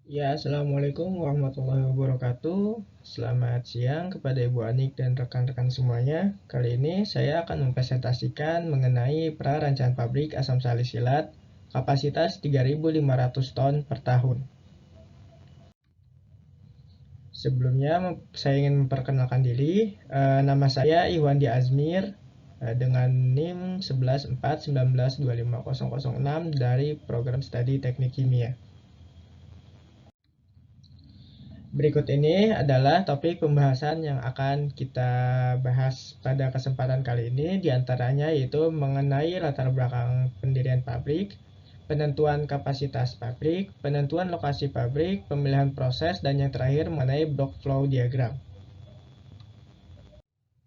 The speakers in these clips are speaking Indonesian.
Ya, Assalamualaikum warahmatullahi wabarakatuh. Selamat siang kepada Ibu Anik dan rekan-rekan semuanya. Kali ini saya akan mempresentasikan mengenai prarancangan pabrik asam salisilat kapasitas 3.500 ton per tahun. Sebelumnya, saya ingin memperkenalkan diri. Nama saya Iwandi Azmir dengan NIM 1141925006 dari Program Studi Teknik Kimia. Berikut ini adalah topik pembahasan yang akan kita bahas pada kesempatan kali ini, diantaranya yaitu mengenai latar belakang pendirian pabrik, penentuan kapasitas pabrik, penentuan lokasi pabrik, pemilihan proses, dan yang terakhir mengenai block flow diagram.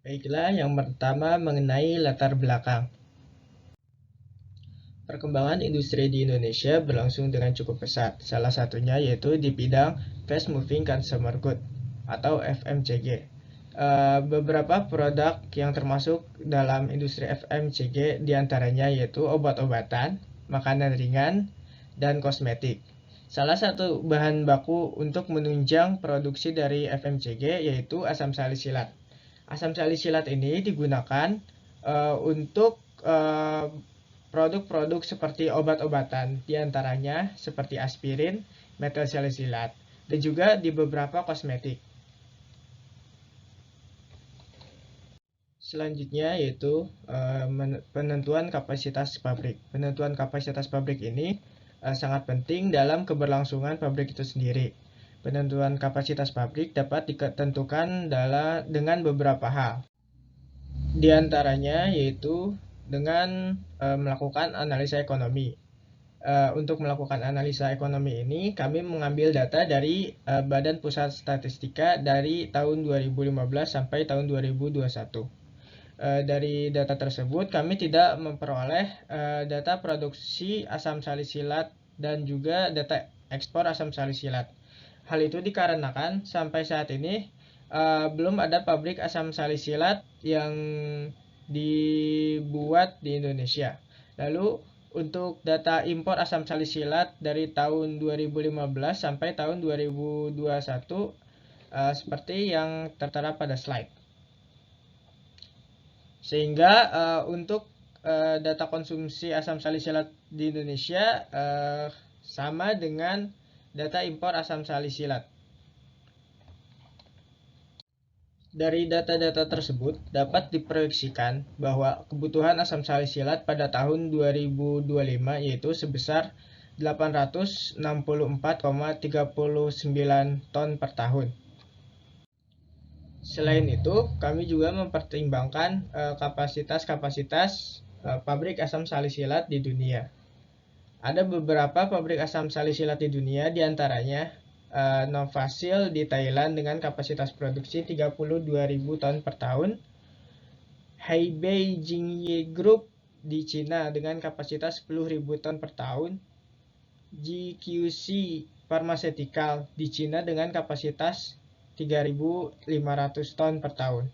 Baiklah, yang pertama mengenai latar belakang. Perkembangan industri di Indonesia berlangsung dengan cukup pesat, salah satunya yaitu di bidang Fast Moving Consumer Good atau FMCG. Beberapa produk yang termasuk dalam industri FMCG diantaranya yaitu obat-obatan, makanan ringan, dan kosmetik. Salah satu bahan baku untuk menunjang produksi dari FMCG yaitu asam salisilat. Asam salisilat ini digunakan untuk produk-produk seperti obat-obatan, diantaranya seperti aspirin, metilsalisilat, dan juga di beberapa kosmetik. Selanjutnya yaitu penentuan kapasitas pabrik. Penentuan kapasitas pabrik ini sangat penting dalam keberlangsungan pabrik itu sendiri. Penentuan kapasitas pabrik dapat ditentukan dengan beberapa hal. Di antaranya yaitu dengan melakukan analisa ekonomi. Untuk melakukan analisa ekonomi ini, kami mengambil data dari Badan Pusat Statistika dari tahun 2015 sampai tahun 2021. Dari data tersebut, kami tidak memperoleh data produksi asam salisilat dan juga data ekspor asam salisilat. Hal itu dikarenakan sampai saat ini belum ada pabrik asam salisilat yang dibuat di Indonesia. Lalu untuk data impor asam salisilat dari tahun 2015 sampai tahun 2021 seperti yang tertera pada slide. Sehingga untuk data konsumsi asam salisilat di Indonesia sama dengan data impor asam salisilat. Dari data-data tersebut dapat diproyeksikan bahwa kebutuhan asam salisilat pada tahun 2025 yaitu sebesar 864,39 ton per tahun. Selain itu, kami juga mempertimbangkan kapasitas-kapasitas pabrik asam salisilat di dunia. Ada beberapa pabrik asam salisilat di dunia, diantaranya Novasil di Thailand dengan kapasitas produksi 32.000 ton per tahun, Haibei Jingye Group di Cina dengan kapasitas 10.000 ton per tahun, GQC Pharmaceutical di Cina dengan kapasitas 3.500 ton per tahun.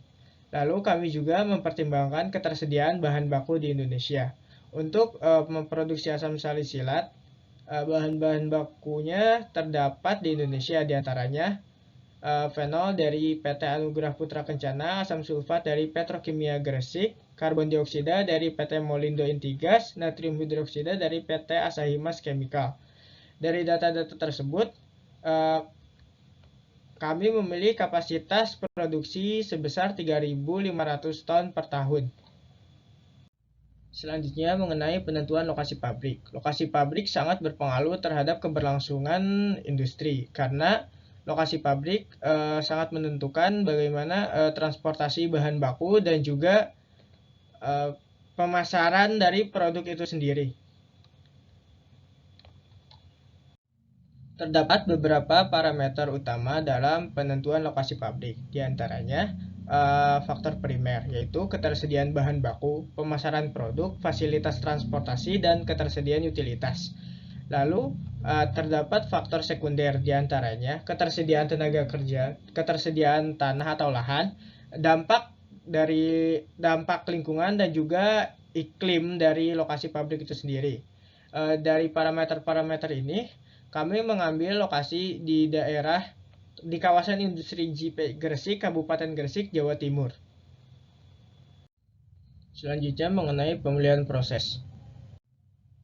Lalu kami juga mempertimbangkan ketersediaan bahan baku di Indonesia. Untuk memproduksi asam salisilat, bahan-bahan bakunya terdapat di Indonesia, diantaranya fenol dari PT Anugerah Putra Kencana, asam sulfat dari Petrokimia Gresik, karbon dioksida dari PT Molindo Intigas, natrium hidroksida dari PT Asahi Mas Chemical. Dari data-data tersebut, kami memilih kapasitas produksi sebesar 3.500 ton per tahun. Selanjutnya mengenai penentuan lokasi pabrik. Lokasi pabrik sangat berpengaruh terhadap keberlangsungan industri karena lokasi pabrik sangat menentukan bagaimana transportasi bahan baku dan juga pemasaran dari produk itu sendiri. Terdapat beberapa parameter utama dalam penentuan lokasi pabrik, diantaranya faktor primer, yaitu ketersediaan bahan baku, pemasaran produk, fasilitas transportasi, dan ketersediaan utilitas. Lalu terdapat faktor sekunder, diantaranya ketersediaan tenaga kerja, ketersediaan tanah atau lahan, dampak lingkungan, dan juga iklim dari lokasi pabrik itu sendiri. Dari parameter-parameter ini, kami mengambil lokasi di kawasan industri JP Gresik, Kabupaten Gresik, Jawa Timur. Selanjutnya mengenai pemilihan proses.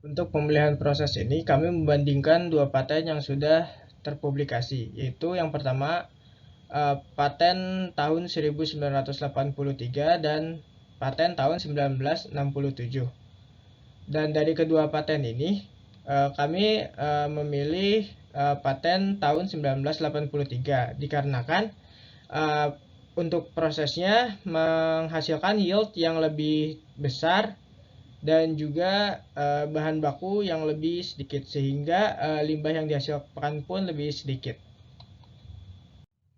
Untuk pemilihan proses ini, kami membandingkan dua paten yang sudah terpublikasi, yaitu yang pertama paten tahun 1983 dan paten tahun 1967. Dan dari kedua paten ini, kami memilih paten tahun 1983 dikarenakan untuk prosesnya menghasilkan yield yang lebih besar dan juga bahan baku yang lebih sedikit, sehingga limbah yang dihasilkan pun lebih sedikit.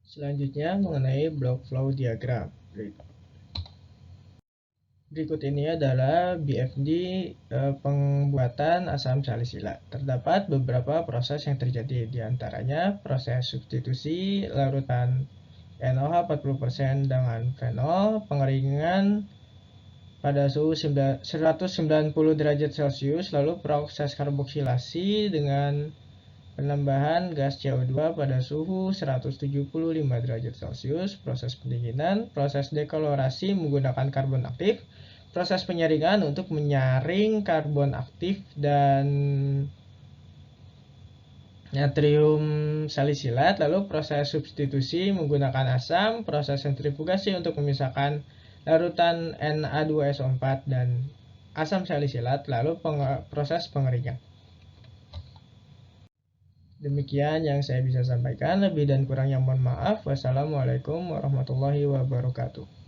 Selanjutnya mengenai block flow diagram. Berikut ini adalah BFD pembuatan asam salisilat. Terdapat beberapa proses yang terjadi, diantaranya proses substitusi larutan NOH 40% dengan fenol, pengeringan pada suhu 190 derajat Celcius, lalu proses karboksilasi dengan penambahan gas CO2 pada suhu 175 derajat Celcius, proses pendinginan, proses dekolorasi menggunakan karbon aktif, proses penyaringan untuk menyaring karbon aktif dan natrium salisilat, lalu proses substitusi menggunakan asam, proses sentrifugasi untuk memisahkan larutan Na2SO4 dan asam salisilat, lalu proses pengeringan. Demikian yang saya bisa sampaikan, lebih dan kurangnya mohon maaf. Wassalamualaikum warahmatullahi wabarakatuh.